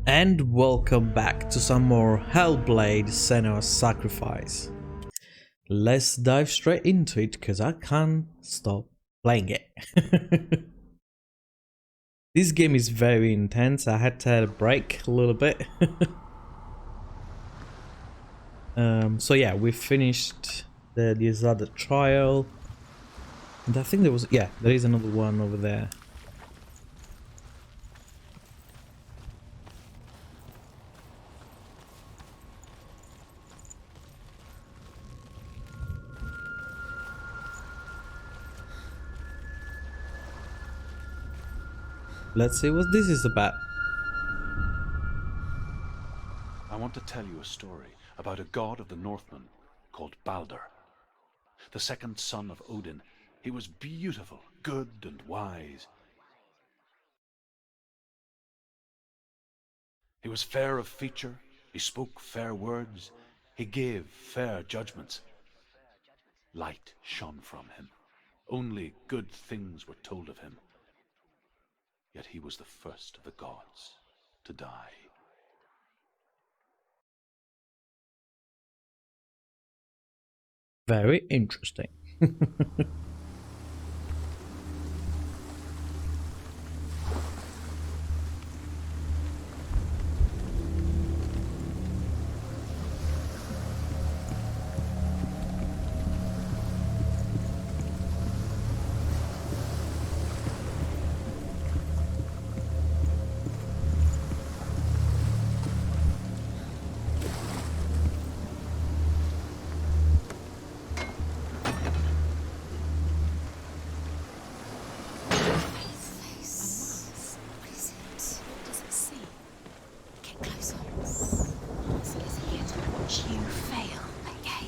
And welcome back to some more Hellblade Senua's Sacrifice. Let's dive straight into it because I can't stop playing it. This game is very intense. I had to have a break a little bit. So yeah, we finished this other trial. And I think there is another one over there. Let's see what this is about. I want to tell you a story about a god of the Northmen called Balder. The second son of Odin, he was beautiful, good and wise. He was fair of feature, he spoke fair words, he gave fair judgments. Light shone from him. Only good things were told of him. Yet he was the first of the gods to die. Very interesting.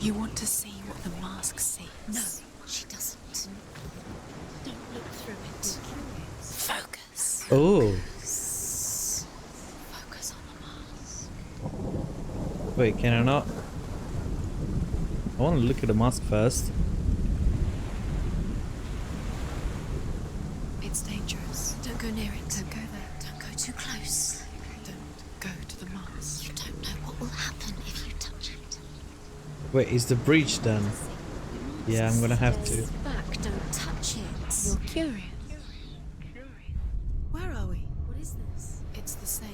You want to see what the mask sees? No, she doesn't. Don't look through it. Focus. Oh, Focus on the mask. wait, can I not? I want to look at the mask first. It's dangerous. Don't go near it. Don't go there. Don't go too close. Don't go to the mask. You don't know what will happen if you touch it. Wait, is the breach done? Yeah, I'm gonna have to. Back, don't touch it. You're curious. Where are we? What is this? It's the same.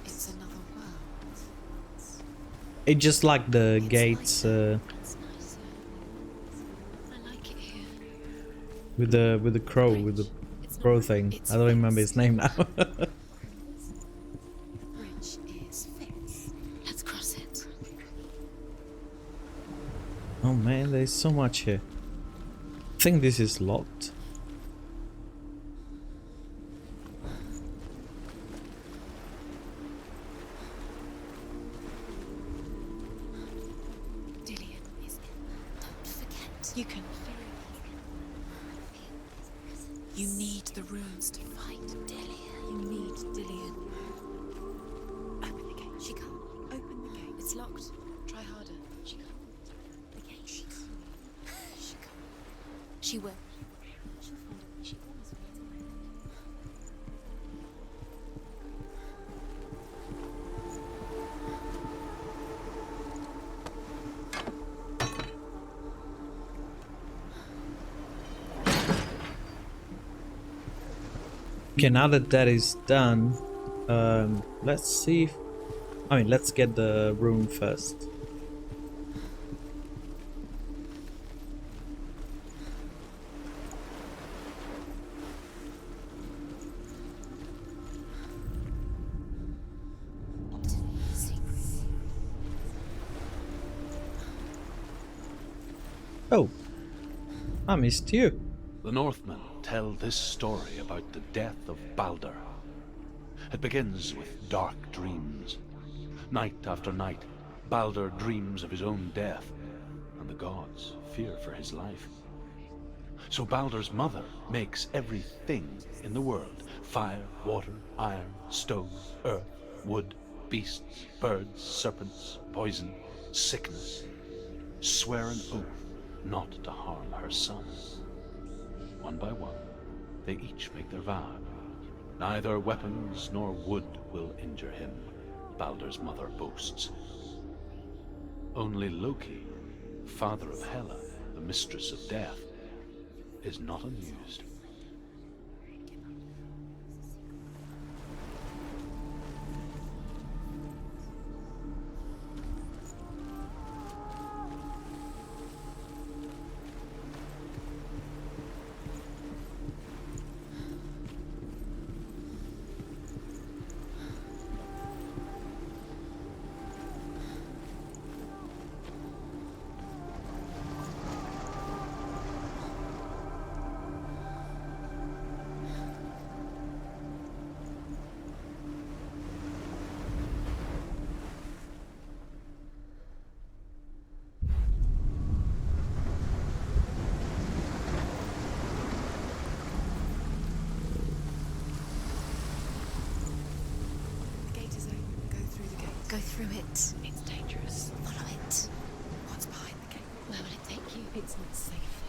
It's another world. It's just like the gates It's nice. I like it here. with the crow, with the crow thing. I don't remember his name now. Bridge is fixed. Let's cross it. Oh man, there's so much here. I think this is locked. Dillian is in. Don't forget. You can. You need the runes to fight. Dillian. You need Dillian. Open the gate. She can't. Open the gate. It's locked. Try harder. She can't. The gate. She can't. She can't. She will. She'll find a way. She always finds a way. Okay, now that that is done, let's see if... let's get the rune first. Oh, I missed you. The Northmen tell this story about the death of Balder. It begins with dark dreams. Night after night, Balder dreams of his own death, and the gods fear for his life. So Balder's mother makes everything in the world: fire, water, iron, stone, earth, wood, beasts, birds, serpents, poison, sickness. Swear an oath not to harm her sons. One by one, they each make their vow. Neither weapons nor wood will injure him, Baldur's mother boasts. Only Loki, father of Hela, the mistress of death, is not amused. The gate is open. Go through the gate. Go through it. It's dangerous. Follow it. What's behind the gate? Where will it take you? It's not safe.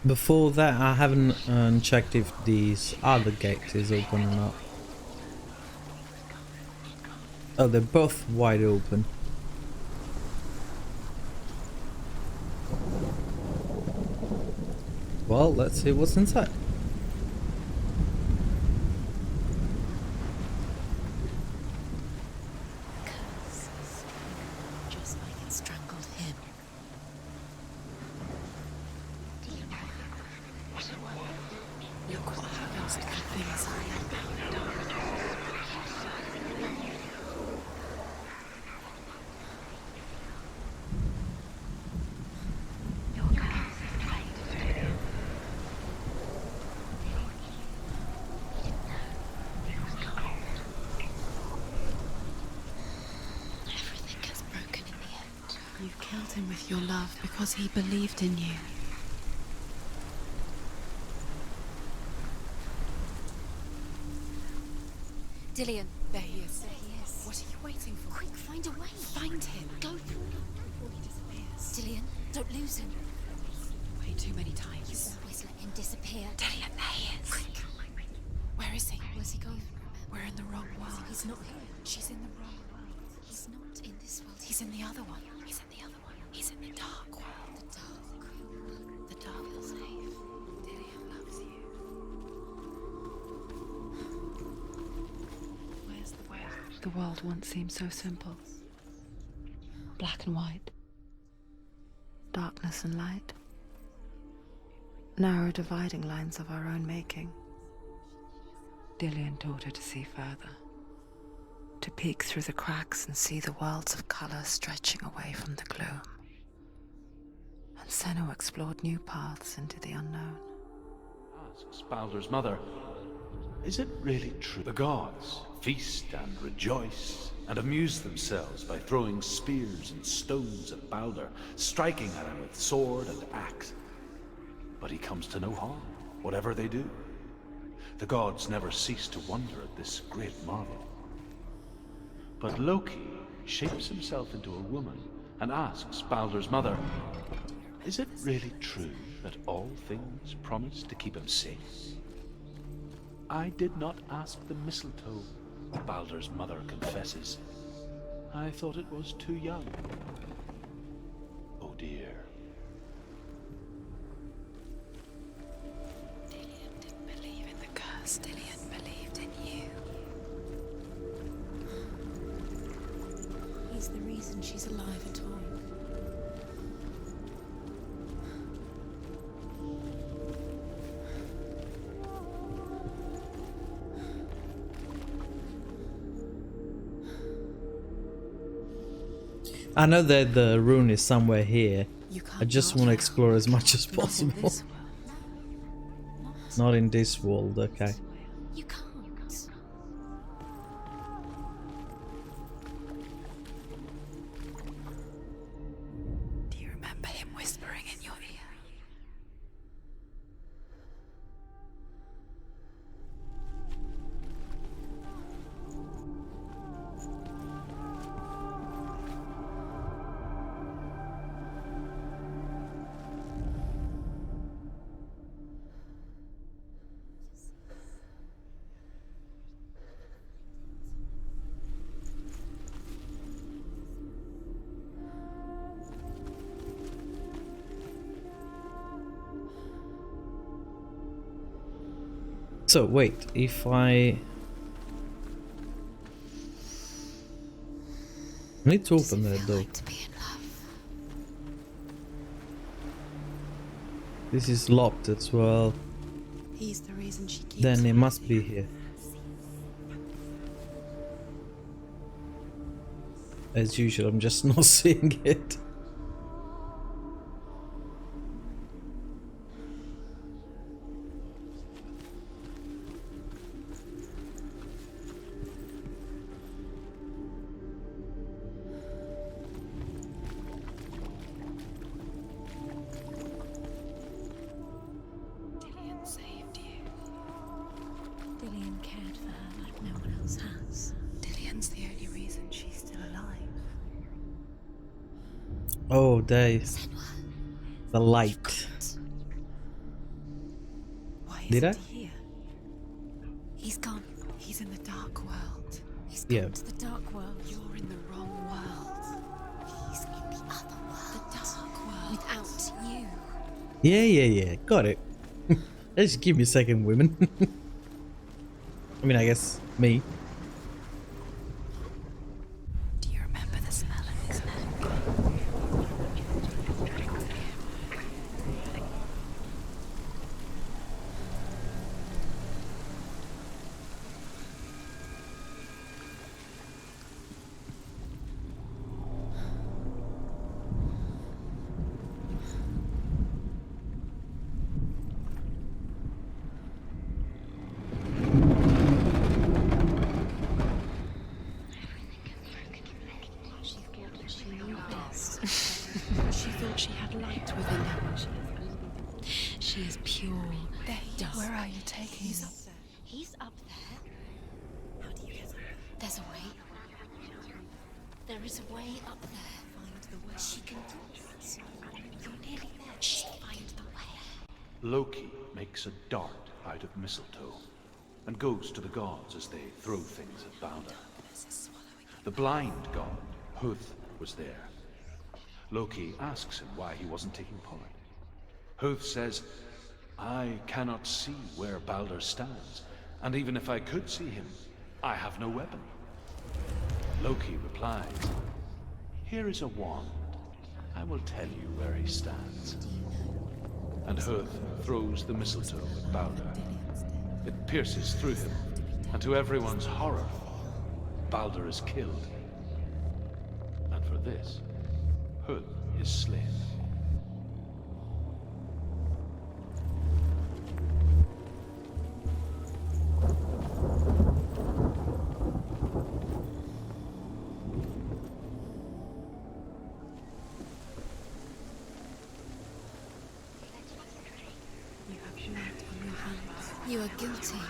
Before that, I haven't checked if these other gate is open or not. Oh, they're both wide open. Well, let's see what's inside. Just like it strangled him. Look what happens to the things I am. Everything gets broken in the end. You killed him with your love because he believed in you. Dillian. There he is. There he is. What are you waiting for? Quick, find a way. Find him. Go through it before he disappears. Dillian, don't lose him. Way too many You times. always let him disappear. Dillian, there he is. Quick. Where is he? Where's he gone? We're in the wrong world. He's not here. She's in the wrong world. He's not in this world. He's in the other one. He's in the other one. He's in the dark world. the dark. The dark feels safe. Dillian loves you. Where's the way? The world once seemed so simple. Black and white. Darkness and light. Narrow dividing lines of our own making. Dillian taught her to see further. To peek through the cracks and see the worlds of color stretching away from the gloom. And Senua explored new paths into the unknown. Asks Baldur's mother, is it really true? The gods feast and rejoice and amuse themselves by throwing spears and stones at Baldur, striking at him with sword and axe. But he comes to no harm, whatever they do. The gods never cease to wonder at this great marvel. But Loki shapes himself into a woman and asks Baldur's mother, is it really true that all things promise to keep him safe? I did not ask the mistletoe, Baldur's mother confesses. I thought it was too young. Oh dear. Dillian didn't believe in the curse. Dillian believed in you. He's the reason she's alive at all. I know that the rune is somewhere here. You can't I just march want to now. explore as much as Not in possible. this world. Not in this world, okay. You can't. Do you remember him whispering in your ear? So wait, if I need to Does open it that feel door. like to be in love? This is locked as well. He's the reason she keeps Then it must hiding. be here. As usual, I'm just not seeing it. Dillian saved you. Dillian cared for her like no one else has. Dillian's the only reason she's still alive. Oh, there is Senua, the you've light. got it. Why Did isn't I? he here? He's gone. He's in the dark world. He's Yeah. gone to the dark world. You're in the wrong world. He's in the other world. The dark world. Without you. Yeah. Got it. Just give me a second, women. I mean, I guess me. Do you remember the smell of his milk? She thought she knew best. She thought she had light within her. She is pure. There he is. Where are you taking him? He's up there. How do you get up there? There's a way. There is a way up there. Find the way. She can do it. You're nearly there. She'll find the way. Loki makes a dart out of mistletoe and goes to the gods as they throw things at Balder. The blind god, Huth, was there. Loki asks him why he wasn't taking part. Huth says, I cannot see where Balder stands, and even if I could see him, I have no weapon. Loki replies, here is a wand. I will tell you where he stands. And Huth throws the mistletoe at Balder. It pierces through him, and to everyone's horror, Balder is killed. And for this, Huth is slain. You have blood on your hands. You are guilty.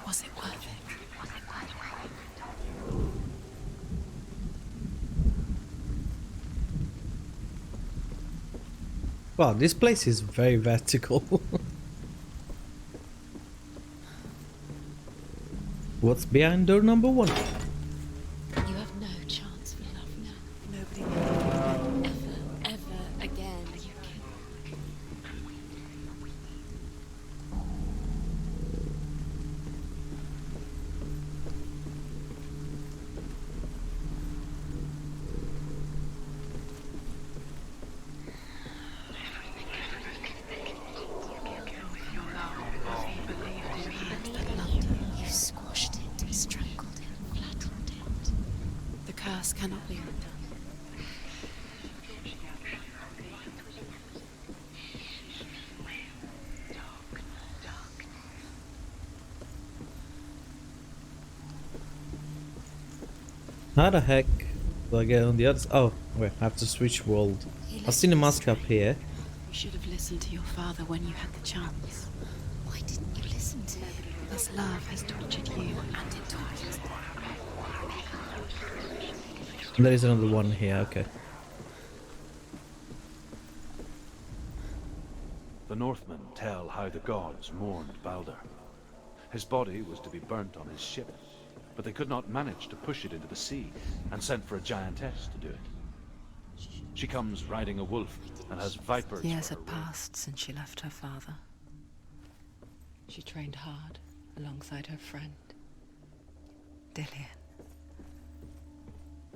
Was it worth it? Wow, this place is very vertical. What's behind door number 1? You have no chance for love now. Nobody will. Ever again. You squashed it, strangled it, flattened it. The curse cannot be undone. How the heck do I get on the other side? Oh, wait, I have to switch world. I've seen a mask up here. You should have listened to your father when you had the chance. Why didn't you listen to him? This love has tortured you, and it tortures them. There is another one here, okay. The Northmen tell how the gods mourned Balder. His body was to be burnt on his ship, but they could not manage to push it into the sea and sent for a giantess to do it. She comes riding a wolf and has vipers. Years for her had wings. passed since she left her father. She trained hard alongside her friend, Dillian.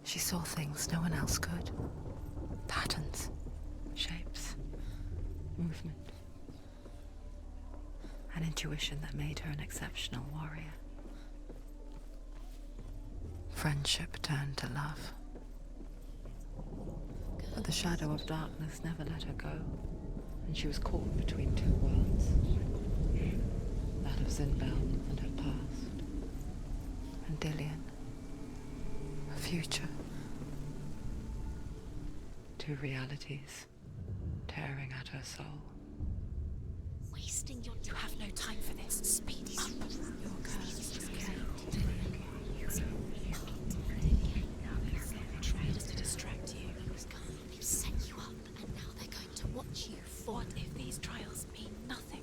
She saw things no one else could. Patterns, shapes, movement. An intuition that made her an exceptional warrior. Friendship turned to love. But the shadow of darkness never let her go, and she was caught between two worlds. That of Zinbel and her past, and Dillian, her future. Two realities tearing at her soul. Wasting your time. You have no time for this. Speed up. Your curse is tried to distract you. They've set you up, and now they're going to watch you fall. What if these trials mean nothing?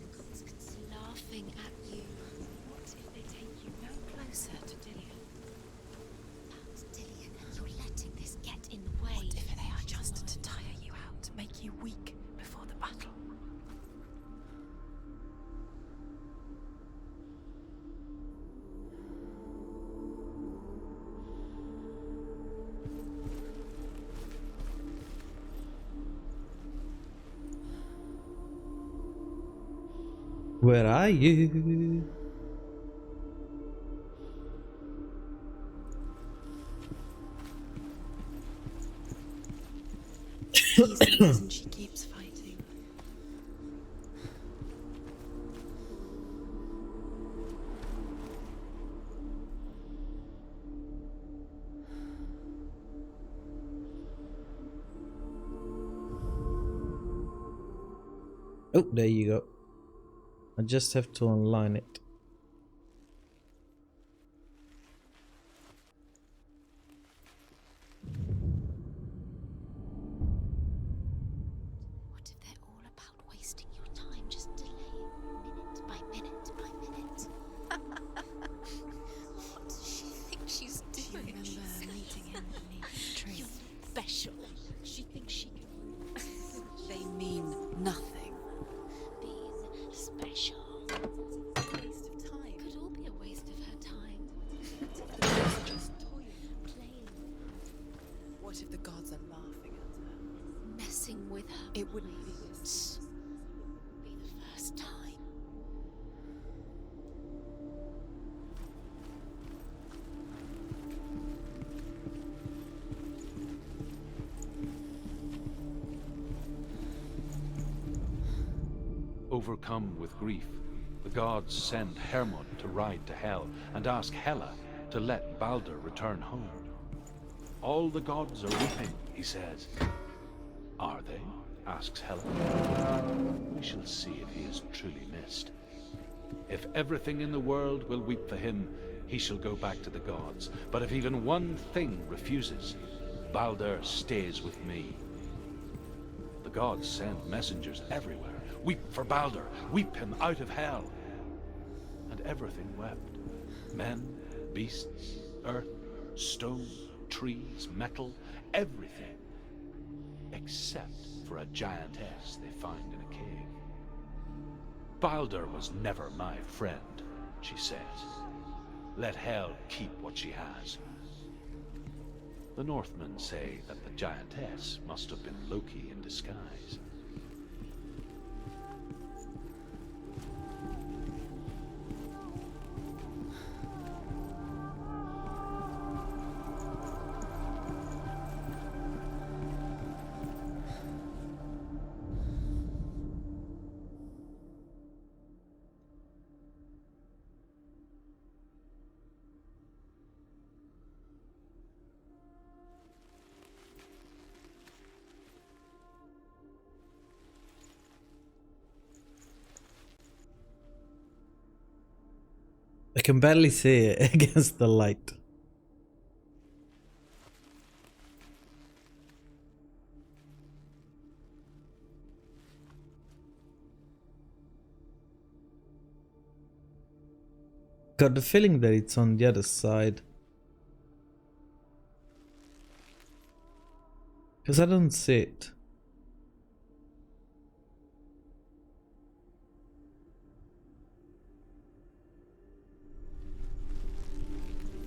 The gods can see laughing at you. What if they take you no closer to Dillian? About Dillian, you're letting this get in the way. What if they are just to tire you out, to make you weak before the battle? Where are you? He's the reason she keeps fighting. Oh, there you go. I just have to online it. What if they're all about wasting your time, just delaying minute by minute by minute? What does she think she's doing? Do you remember meeting him beneath the tree? You're special. She thinks she can They mean nothing. being special. Waste of time. Could all be a waste of her time. Just toying. Playing, What if the gods are laughing at her? messing with her. It wouldn't be this. Be the first time. Overcome with grief, the gods send Hermod to ride to Hell and ask Hela to let Balder return home. All the gods are weeping, he says. Are they? Asks Hela. We shall see if he is truly missed. If everything in the world will weep for him, he shall go back to the gods. But if even one thing refuses, Balder stays with me. The gods send messengers everywhere. Weep for Balder, weep him out of Hell. And everything wept. Men, beasts, earth, stone, trees, metal, everything. Except for a giantess they find in a cave. Balder was never my friend, she says. Let Hel keep what she has. The Northmen say that the giantess must have been Loki in disguise. I can barely see it against the light. Got the feeling that it's on the other side. Because I don't see it.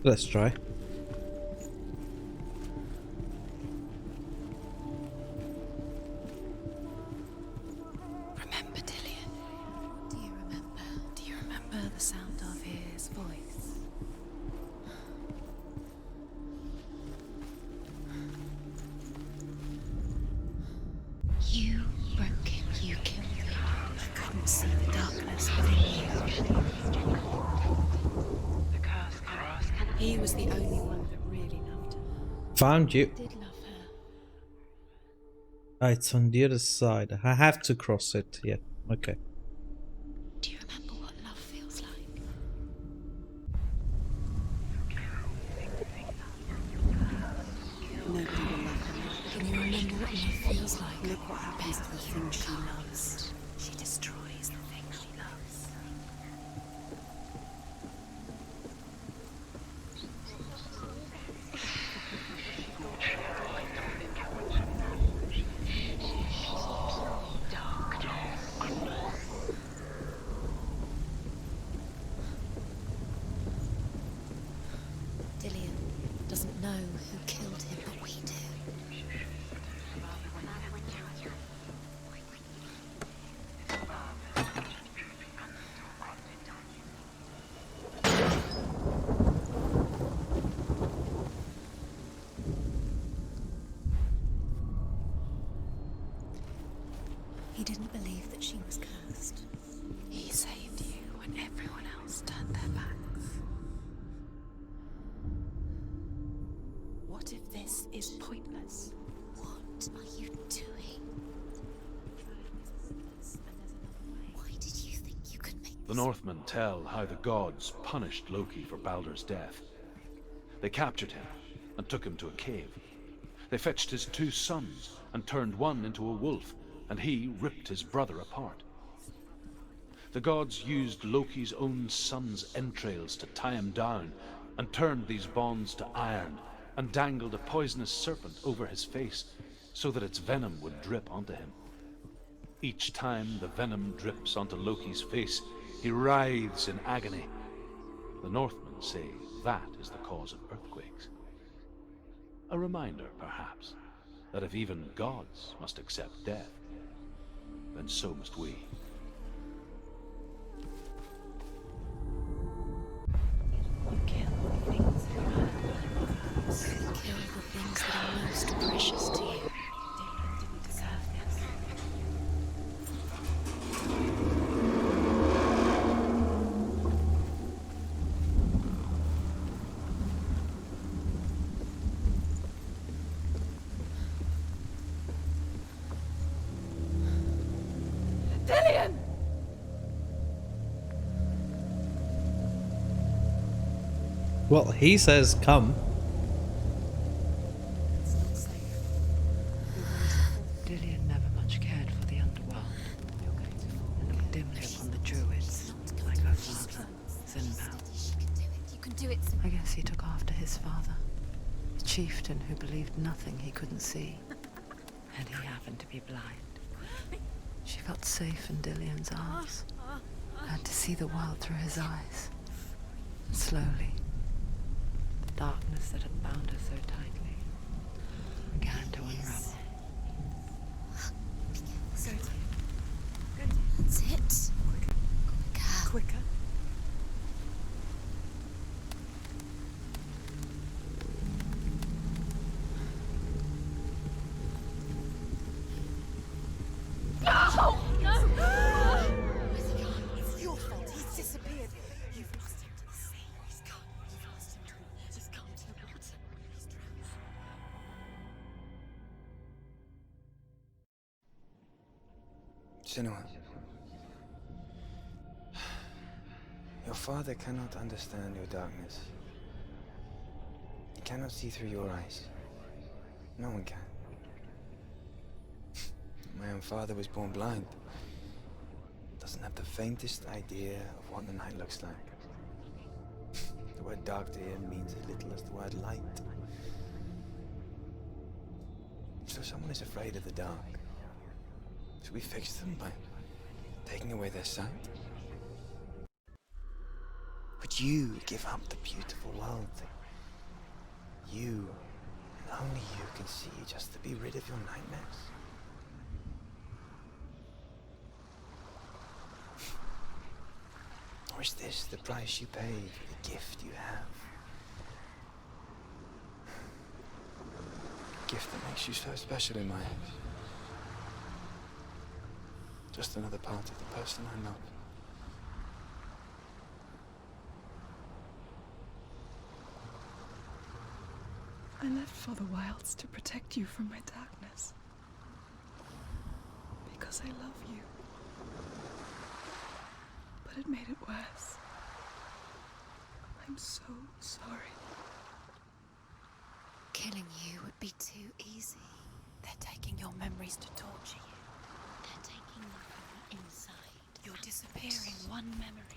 Let's try. Remember, Dillian? Do you remember? Do you remember the sound of his voice? You broke him. You killed him. I couldn't see the darkness within you. The curse cannot. He was the only one that really loved her. Found you. Did love her. Ah, it's on the other side. I have to cross it. Yeah. Okay. Do you remember what love feels like? Nobody will love her. Can you remember what love feels like? Look what happens to the thing she loves. She destroys the thing she loves. Dillian doesn't know who killed him, but we do. He didn't believe that she was cursed. He saved you when everyone else turned their backs. What if this is pointless? What are you doing? Why did you think you could make The Northmen tell how the gods punished Loki for Baldur's death. They captured him and took him to a cave. They fetched his 2 sons and turned one into a wolf, and he ripped his brother apart. The gods used Loki's own son's entrails to tie him down and turned these bonds to iron and dangled a poisonous serpent over his face so that its venom would drip onto him. Each time the venom drips onto Loki's face, he writhes in agony. The Northmen say that is the cause of earthquakes. A reminder, perhaps, that if even gods must accept death, then so must we. Kill the things that matter. kill the things that are most precious to you? Dylan didn't deserve this. Dillian! Well, he says come. It's not safe. Dillian never much cared for the underworld. You're going to fall. And looked dimly upon the druids, like her father, Senua. You can do it. I guess he took after his father, the chieftain who believed nothing he couldn't see. And he happened to be blind. She felt safe in Dillian's arms, had to see the world through his eyes. And slowly, the darkness that had bound her so tightly began to unravel. That's it. Quicker. Quicker. It's your fault. He's disappeared. You've lost him to the sea. He's gone. You've lost him to it. Just come to the water. He's drowned. Senua, your father cannot understand your darkness. He cannot see through your eyes. No one can. My own father was born blind. Doesn't have the faintest idea of what the night looks like. The word dark to him means as little as the word light. So someone is afraid of the dark. Should we fix them by taking away their sight? Would you give up the beautiful world that you, and only you, can see just to be rid of your nightmares? Or is this the price you pay for the gift you have? A gift that makes you so special in my eyes. Just another part of the person I love. I left for the wilds to protect you from my darkness. Because I love you. But it made it worse. I'm so sorry. Killing you would be too easy. They're taking your memories to torture you. They're taking them from the inside. You're disappearing one memory